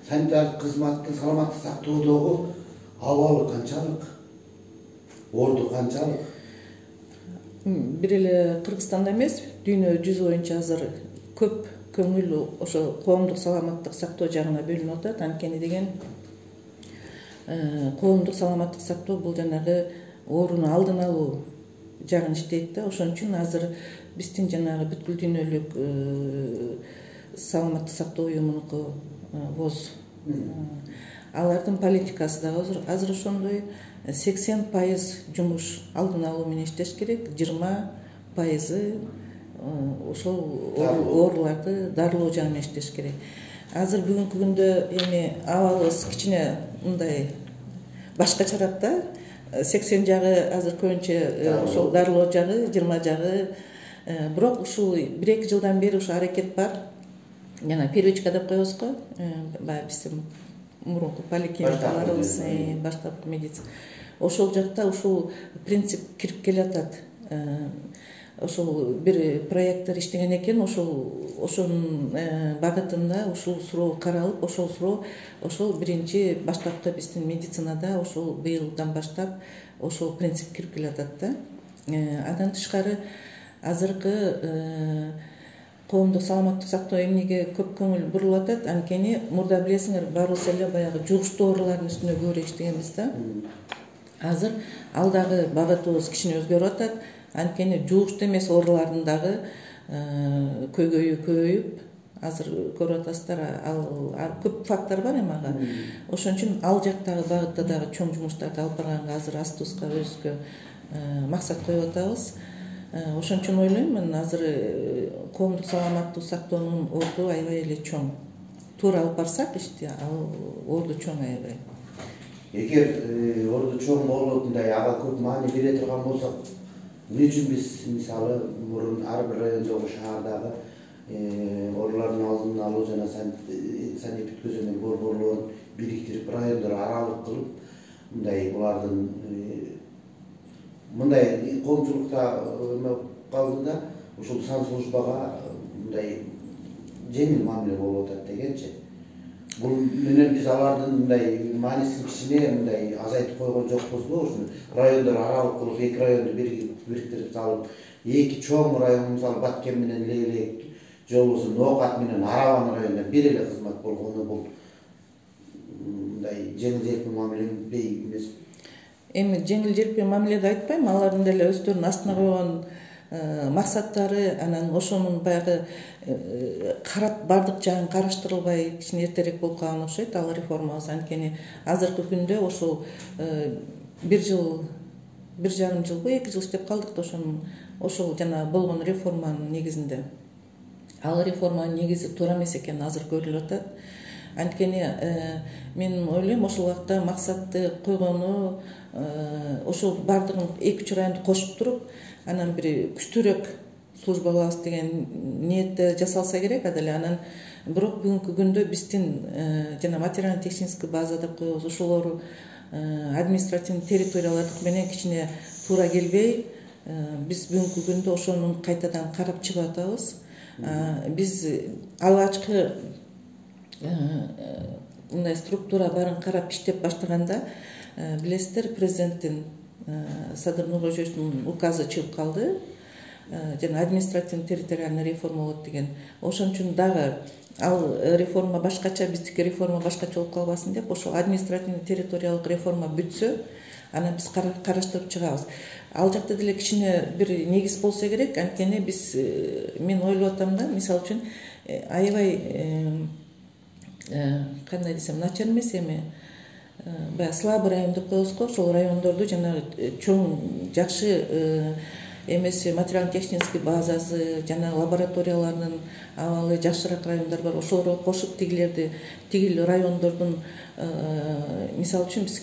санитарлык кызматтын саламаттык сактоодогу абалы канчалык, орду канчалык? Бир эле Кыргызстанда эмес, дүйнө жүзү боюнча азыр көп көңүл ошо коомдук саламаттык сактоо жагына бөлүнүп атат. Анткени деген коомдук саламаттык сактоо бул жанагы ооруну алдын алуу жагын иштейт да. Ошон үчүн азыр биздин жанагы бүткүл дүйнөлүк саламаттык сактоо уюмунуку ВОЗ алардын политикасы дагы азыр ошондой 80% жумуш алдын алуу менен иштеш керек, 20% ошол ооруларды дарылоо жагы менен иштеш керек. Азыр бүгүнкү күндө эми абалыбыз кичине мындай башкачараак да. 80 жагы азыр көбүнчө ошол дарылоо жагы, 20 жагы. Бирок ушул 1-2 жылдан бери ушу аракет бар. Жана первичка деп коебуз го. Баягы биздин мурунку поликлиникаларыбыз, баштапкы медицина. Ошол жакта ушул принцип кирип келатат. Ошол бир проекттер иштеген экен, ошонун багытында ушул суроо каралып, ошол биринчи баштапкы биздин медицинада ошол быйылдан баштап ошол принцип кирип келатат да. Андан тышкары азыркы коомдук саламаттык сактоо эмнеге көп көңүл бурулуп атат? Анткени мурда билесиңер, баарыбыз эле баягы жугуштуу оорулардын үстүнө көбүрөөк иштегенбиз да. Азыр ал дагы багытыбыз кичине өзгөрүп атат. Анткени жугуштуу эмес оорулардын дагы көйгөйү көбөйүп, азыр көрүп атасыздар, ал көп фактор бар эми ага. Ошон үчүн ал жактагы багытта дагы чоң жумуштарды алып барганга азыр астыбызга өзгө максат коюп атабыз. Ошон үчүн ойлойм, мен азыр коомдук саламаттык сактоонун орду аябай эле чоң. Туура алып барсак ишти, ал орду чоң аябай. Эгер орду чоң болуп, мындай ага көп маани бере турган болсок, эмне үчүн биз мисалы мурун ар бир райондогу шаардагы оорулардын алдын алуу жана санитарлык көзөмөл борборлорун бириктирип, райондор аралык кылып, мындай булардын мындай коомчулукта калганда ушул санслужбага мындай жеңил мамиле болуп атат дегенчи. Бул менен биз алардын мындай маанисин кичине мындай азайтып койгон жокпузбу? Ушуну райондор аралык кылып, эки районду бириктирип салып, эки чоң район, мисалы Баткен менен Лейлек, же болбосо Ноокат менен Арабан районунда бир эле кызмат болгону бул мындай жеңил-желпи мамиле эмес. Эми жеңил-желпи мамиле деп айтпайм, алардын деле өздөрүнүн астына койгон максаттары, анан ошонун баягы карап бардык жагын караштырылбай кичине эртерээк болуп калган окшойт ал реформабыз. Анткени азыркы күндө ошол 1 жыл, 1,5 жылбы, 2 жыл иштеп калдык да ошол жана болгон реформанын негизинде. Ал реформанын негизи туура эмес экени азыр көрүлүп атат. Анткени мен ойлойм, ошол убакта максатты койгону ошол бардыгын 2-3 районду кошуп туруп, анан бир күчтүүрөөк служба кылабыз деген ниетте жасалса керек деле. Анан бирок бүгүнкү күндө биздин жана материально-технический база деп коебуз, ошолор административный территориялардык менен кичине туура келбей, биз бүгүнкү күндө ошонун кайтадан карап чыгып атабыз. Биз алгачкы мындай структура барын карап иштеп баштаганда, билесиздер, президенттин Садыр Нуркожоевичтин указы чыгып калды. Жана административный территориальный реформа болот деген. Ошон үчүн дагы ал реформа башкача, биздики реформа башкача болуп калбасын деп, ошол административный территориялык реформа бүтсө, анан биз караштырып чыгабыз. Ал жакта деле кичине бир негиз болсо керек. Анткени биз, мен ойлоп атам да, мисалы үчүн аябай кандай десем, начар эмес эми, баягы слабый район деп коебуз го, ошол райондорду жана чоң жакшы эмеси материально-технический базасы жана лабораториялардын абалы жакшыраак райондар бар. Ошолорго кошуп тигил райондордун мисалы үчүн биз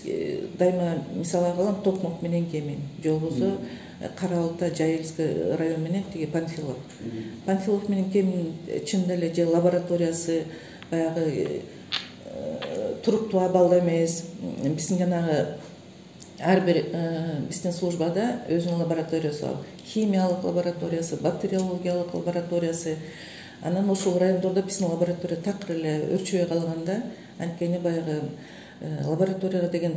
дайыма мисал алган Токмок менен Кемин, же болбосо Кара Алтай, Жайылский район менен тиги Панфилов менен Кемин чын эле же лабораториясы баягы туруктуу абалда эмес. Биздин жанагы ар бир биздин службада өзүнүн лабораториясы бар. Химиялык лабораториясы, бактериологиялык лабораториясы, Анан ошол райондордо биздин лаборатория такыр эле өрчөбөй калганда, анткени баягы лабораторияга деген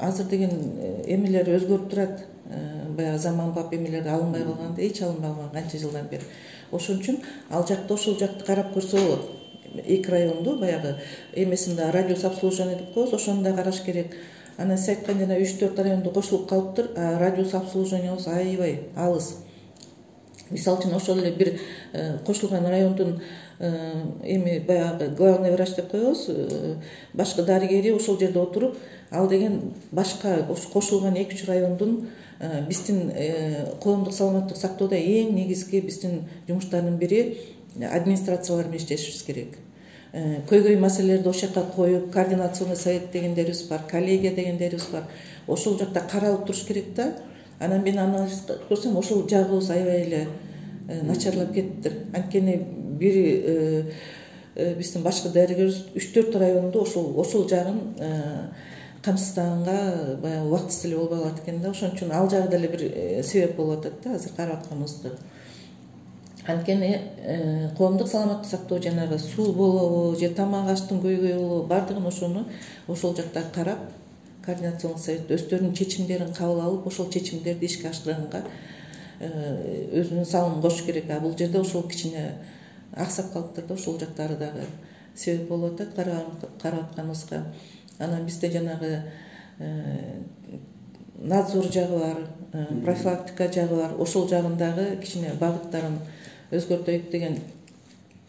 азыр деген эмелер өзгөрүп турат. Баягы заманбап эмелер алынбай калганда, эч алынбай калган канча жылдан бери. Ошон үчүн ал жакта ошол жакты карап көрсө болот. Эки районду баягы эмесинде радиус обслуживания деп коебуз, ошону да караш керек. Анан сиз айткан жана 3-4 райондо кошулуп калыптыр, радиус обслуживаниябыз аябай алыс. Мисалы үчүн ошол эле бир кошулган райондун эми баягы главный врач деп коебуз, башкы дарыгери ошол жерде отуруп, ал деген башка кошулган 2-3 райондун биздин коомдук саламаттык сактоодо эң негизги биздин жумуштардын бири администрациялар менен иштешибиз керек. Көйгөй маселелерди ошол жака коюп, координационный совет дегендерибиз бар, коллегия дегендерибиз бар. Ошол жакта каралып туруш керек да. Анан мен анализ көрсөм, ошол жагыбыз аябай эле начарлап кетиптир. Анткени бир биздин башкы дарыгерибиз 3-4 районду ошол жагын камсыздаганга баягы убактысы эле болбой калат экен да. Ошон үчүн ал жагы деле бир себеп болуп атат да, азыр карап атканыбызды. Анткени коомдук саламаттык сактоо жанагы суу болобу же тамак аштын көйгөйү болобу, бардыгын ошону ошол жакта карап, координационный совет өздөрүнүн чечимдерин кабыл алып, ошол чечимдерди ишке ашырганга өзүнүн салымын кошуш керек. А бул жерде ошол кичине аксап калыптыр да, ошол жактары дагы себеп болуп атат карап атканыбызга. Анан бизде жанагы надзор жагы бар, профилактика жагы бар. Ошол жагындагы кичине багыттарын өзгөртөйүк деген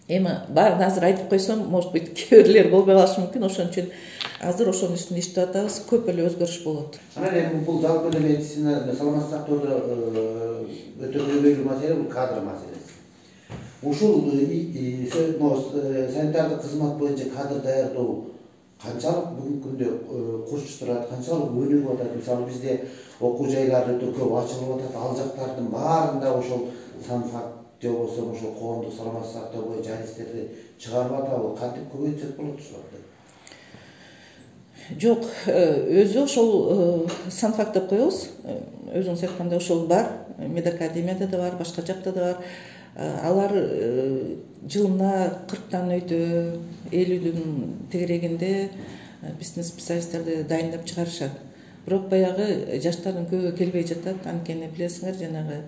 эми баарын азыр айтып койсом, может быть, кээ бирлер болбой калышы мүмкүн. Ошон үчүн азыр ошонун үстүндө иштеп атабыз. Көп эле өзгөрүш болот. Анан эми бул жалпы эле медицина, саламаттык сактоодо өтө көйгөйлүү маселе бул кадр маселеси. Ушул санитардык кызмат боюнча кадр даярдоо канчалык бүгүнкү күндө курчуп турат, канчалык өнүгүп атат? Мисалы бизде окуу жайлар өтө көп ачылып атат. Ал жактардын баарында ошол санфак же болбосо ошол коомдук саламаттык сактоо боюнча адистерди чыгарып атабы? Кантип көбөйтсөк болот ошолорду? Жок, өзү ошол санфак деп коебуз. Өзүңүз айткандай ошол бар, медакадемияда да бар, башка жакта да бар. Алар жылына 40тан өйдө, 50-дүн тегерегинде биздин специалисттерди дайындап чыгарышат. Бирок баягы жаштардын көбү келбей жатат. Анткени билесиңер, жанагы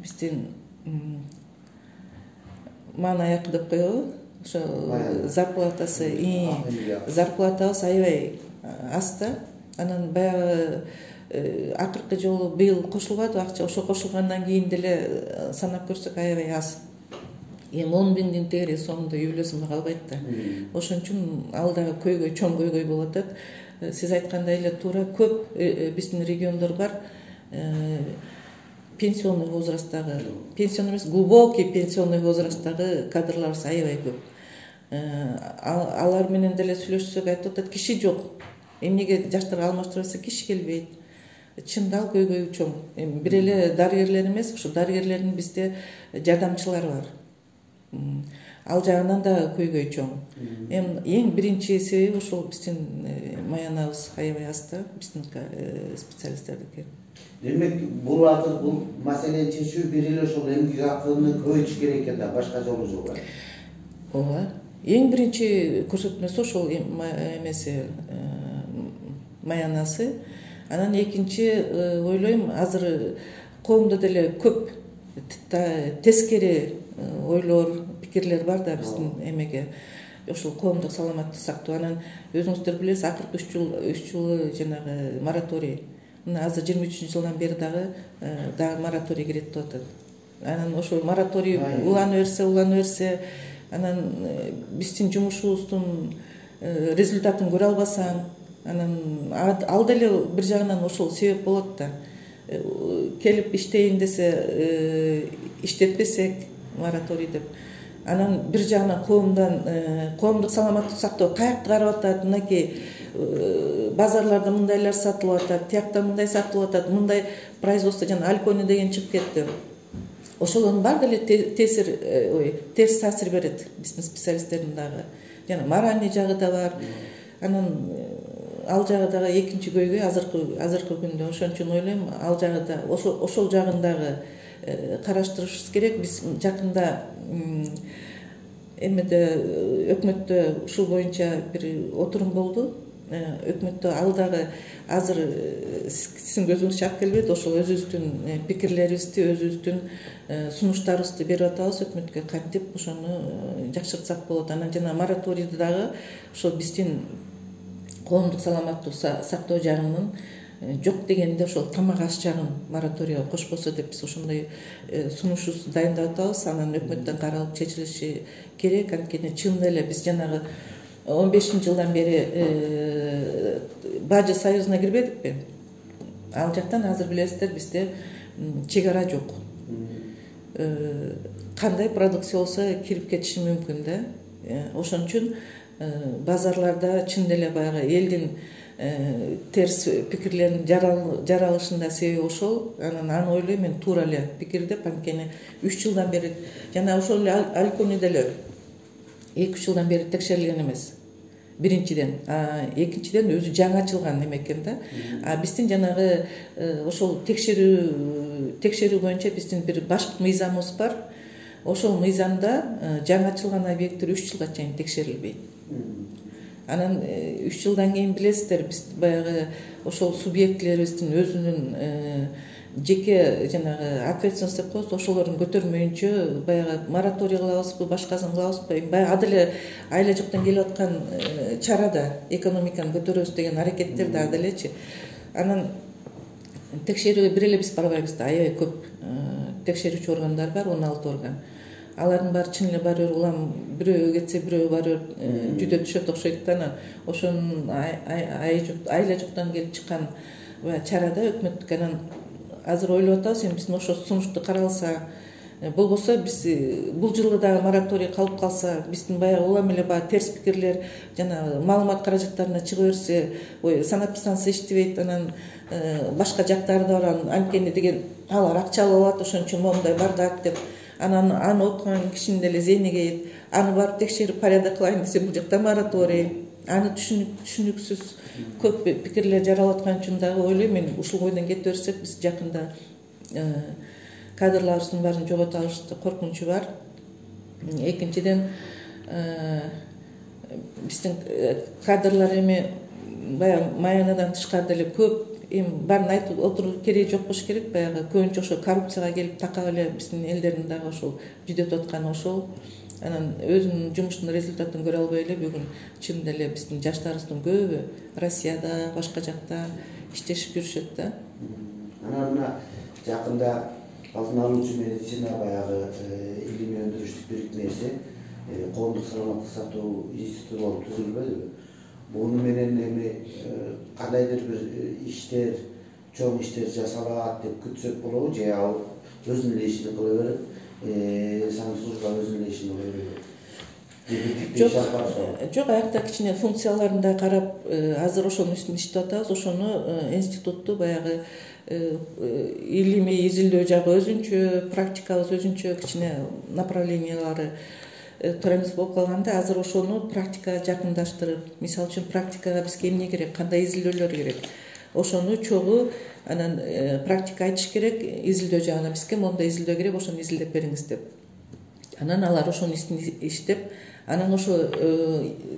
биздин маанаяк деп коебу, ошо зарплатасы, зарплатабыз аябай аз да. Анан баягы акыркы жолу быйыл кошулбады акча, ошо кошулгандан кийин деле санап көрсөк аябай аз. Эми 10.000 тегереги сонунда үй бүлөсүндө калбайт да. Ошон үчүн ал дагы көйгөй, чоң көйгөй болуп атат. Сиз айткандай эле туура, көп биздин региондор бар. Пенсионный возрасттагы, пенсионный эмес, глубокий пенсионный возрасттагы кадрларыбыз аябай көп. Алар менен деле сүйлөшсөк айтып атат, киши жок. Эмнеге жаштарга алмаштырбаса киши келбейт. Чында ал көйгөй чоң. Бир эле дарыгерлер эмес, ошо дарыгерлердин бизде жардамчылары бар. Ал жагынан да көйгөй чоң. Эң биринчи себеби ошол биздин маянабыз аябай аз да, биздин специалисттердики. Демек, бул азыр бул маселени чечүү бир эле ошол эмгек акыны көбөйтүш керек экен да, башка жолу жок. Ооба. Эң биринчи көрсөтмөсү ошол эмеси маянасы. Анан экинчи ойлойм, азыр коомдо деле көп тескери ойлор, пикирлер бар да биздин эмеге. Ошол коомдук саламаттык сактоо. Анан өзүңүздөр билесиз, акыркы 3 жыл жанагы мораторий. Мына азыр 23-жылдан бери дагы мораторий кирет деп атат. Анан ошол мораторий улана берсе, анан биздин жумушубуздун результатын көрө албасаң, анан ал деле бир жагынан ошол себеп болот да. Келип иштейин десе, иштетпесек мораторий деп. Анан бир жагынан коомдук саламаттык сактоо каякты карап атат, мынакей базарларда мындайлар сатылып атат, тиякта мындай сатылып атат, мындай производство жана алькони деген чыгып кетти. Ошолордун баары деле терс таасир берет биздин специалисттердин дагы. Жана моральный жагы да бар. Анан ал жагы дагы экинчи көйгөй азыркы күндө. Ошон үчүн ойлойм, ал жагы да ошол жагын дагы караштырышыбыз керек. Биз жакында эмеде өкмөттө ушул боюнча бир отурум болду. Өкмөттө ал дагы азыр сиздин көзүңүз чаап келбейт, ошол өзүбүздүн пикирлерибизди, өзүбүздүн сунуштарыбызды берип атабыз өкмөткө, кантип ошону жакшыртсак болот. Анан жана мораторийди дагы ошол биздин коомдук саламаттык сактоо жагынын жок дегенде ошол тамак аш жагын мораторийга кошпосо деп биз ошондой сунушубузду дайындап атабыз. Анан өкмөттөн каралып чечилиши керек. Анткени чын эле биз жанагы 15-жылдан бери Бажы союзуна кирбедикпи? Ал жактан азыр билесиздер бизде чек ара жок. Кандай продукция болсо кирип кетиши мүмкүн да. Ошон үчүн базарларда чын эле баягы элдин терс пикирлерин жаралышында себеби ошол. Анан аны ойлойм мен туура эле пикир деп, анткени 3 жылдан бери жана ошол эле Алькони деле 2-3 жылдан бери текшерилген эмес. Биринчиден, экинчиден өзү жаңы ачылган эме экен да. Биздин жанагы ошол текшерүү боюнча биздин бир башкы мыйзамыбыз бар. Ошол мыйзамда жаңы ачылган объекттер 3 жылга чейин текшерилбейт. Анан 3 жылдан кийин билесиздер, биз баягы ошол субъектилерибиздин өзүнүн жеке жанагы ответственность деп коебуз, ошолордун көтөрмөйүнчө баягы мораторий кылабызбы, башкасын кылабызбы, баягы ада эле айла жактан келип аткан чарада экономиканы көтөрөбүз деген аракеттерде ада элечи. Анан текшерүүгө бир эле биз барбайбыз да, аябай көп текшерүүчү органдар бар, 16 орган. Алардын баары чын эле барып улам бирөө кетсе бирөө барып жүдө түшөт окшойт да. Анан ошонун айла жактан келип чыккан чарада өкмөттүк анан азыр ойлоп атабыз, биздин ошо сунушту каралса, болбосо биз бул жылы дагы мораторий калып калса, биздин баягы улам эле баягы терс пикирлер жана маалымат каражаттарына чыга берсе, ой санаписансы иштебейт, анан башка жактары да бар, анткени деген алар акча алып алат, ошон үчүн момундай бардак деп, анан аны окуган кишинин деле зейни кейит, аны барып текшерип порядок кылайын десе, бул жакта мораторий, аны түшүнүксүз көп пикирлер жаралып аткан үчүн дагы ойлойм мен ушул бойдон кете берсек биз жакында кадрларыбыздын баарын жоготабызды коркунучу бар. Экинчиден биздин кадрлар эми баягы маянадан тышкары деле көп эми баарын айтып отуруп кереги жок болуш керек. Баягы көбүнчө ошо коррупцияга келип такап эле биздин элдердин дагы ошол жүдөтүп атканы ошол. Анан өзүнүн жумушунун результатын көрө албай эле бүгүн чын эле биздин жаштарыбыздын көбү Россияда, башка жакта иштешип жүрүшөт да. Анан мына жакында алдын алуучу медицина баягы илимий өндүрүштүк бирикмеси коомдук саламаттык сактоо институту болуп түзүлбөдүбү? Буну менен эми кандайдыр бир иштер, чоң иштер жасалат деп күтсөк болобу, же ал өзүнүн эле ишин кыла берип, санслужба өзүнүн эле ишин кыла берип? Жок, аякта кичине функцияларында карап, азыр ошонун үстүндө иштеп атабыз. Ошону институтту баягы илимий изилдөө жагы өзүнчө, практикабыз өзүнчө, кичине направлениялары турабыз болуп калганда, азыр ошону практикага жакындаштырып, мисалы үчүн практикага бизге эмне керек, кандай изилдөөлөр керек, ошону чогуу анан практика айтыш керек, изилдөө жагына бизге мондай изилдөө керек, ошону изилдеп бериңиз деп. Анан алар ошонун үстүндө иштеп, анан ошо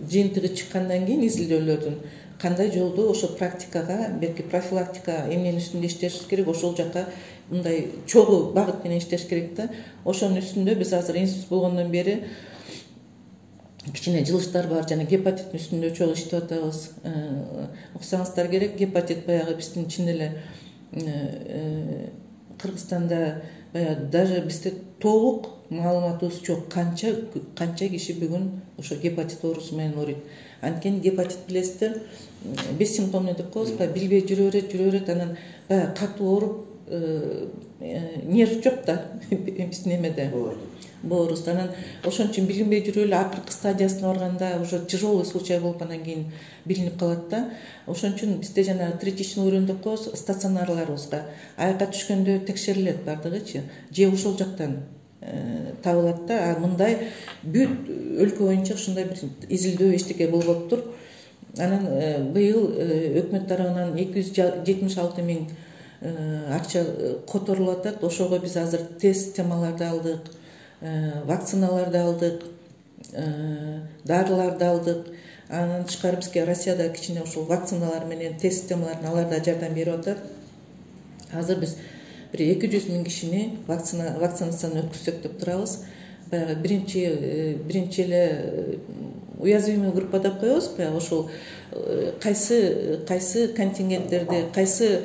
жыйынтыгы чыккандан кийин изилдөөлөрдүн кандай жолду ошо практикага, белки профилактика эмненин үстүндө иштешибиз керек, ошол жака мындай чогуу багыт менен иштеш керек да. Ошонун үстүндө биз азыр институт болгондон бери кичине жылыштар бар, жана гепатиттин үстүндө чогуу иштеп атабыз. Уксаңыздар керек, гепатит баягы биздин чын эле Кыргызстанда баягы даже бизде толук маалыматыбыз жок, канча киши бүгүн ошо гепатит оорусу менен ооруйт. Анткени гепатит билесиздер, бессимптомный деп коебуз, билбей жүрө берет, анан баягы катуу ооруп, нерв жок да биздин эмеде. Боорубузда. Анан ошон үчүн билинбей жүрүп эле акыркы стадиясына барганда уже тяжелый случай болуп анан кийин билинип калат да. Ошон үчүн бизде жана третичный уровень деп коебуз, стационарларыбызга аякка түшкөндө текшерилет бардыгычы, же ошол жактан табылат да. Мындай бүт өлкө боюнча ушундай бир изилдөө эчтеке болбоптур. Анан быйыл өкмөт тарабынан 276 000 акча которулуп атат. Ошого биз азыр тест темаларды алдык, вакциналарды алдык. дарыларды алдык. Анан тышкары бизге Россияда кичине ушул вакциналар менен тест системаларын алар да жардам берип атат. Азыр биз бир 200 000 кишини вакцинацияны өткүзсөк деп турабыз. Баягы биринчи эле уязвимый группа деп коебуз. Баягы ушул кайсы контингенттерди, кайсы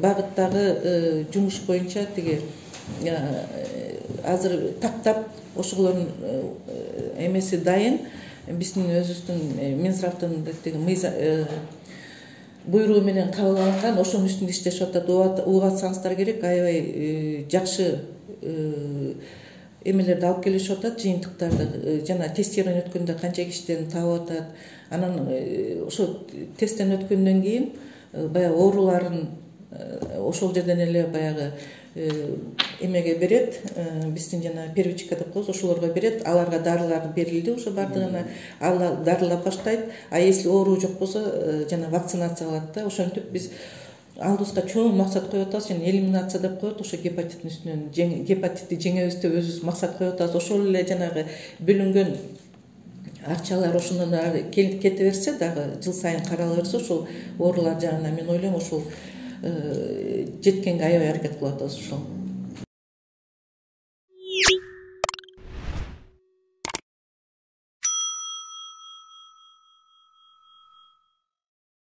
багыттагы жумуш боюнча тиги азыр тактап ошолордун эмеси дайын. Биздин өзүбүздүн Минздравдын буйругу менен кабыл алынган, ошонун үстүндө иштешип атат. Угуп атсаңыздар керек, аябай жакшы эмелерди алып келишип атат, жыйынтыктарды. Жана тестирование өткөндө канча кишиден таап атат. Анан ошо тесттен өткөндөн кийин баягы ооруларын ошол жерден эле баягы эмеге берет, биздин жана первичка деп коебуз, ошолорго берет, аларга дарылар берилди, ошо бардыгына ал дарылап баштайт. А если оору жок болсо жана вакцинация кылат да. Ошентип биз алдыбызга чоң максат коюп атабыз, жана элиминация деп коет, ошо гепатиттин үстүнөн гепатитти жеңебиз деп өзүбүз максат коюп атабыз. Ошол эле жанагы бөлүнгөн акчалар ошондон ары кете берсе дагы, жыл сайын карала берсе, ошол оорулар жагынан мен ойлойм ошол жеткенге аябай аракет кылып атабыз ошол.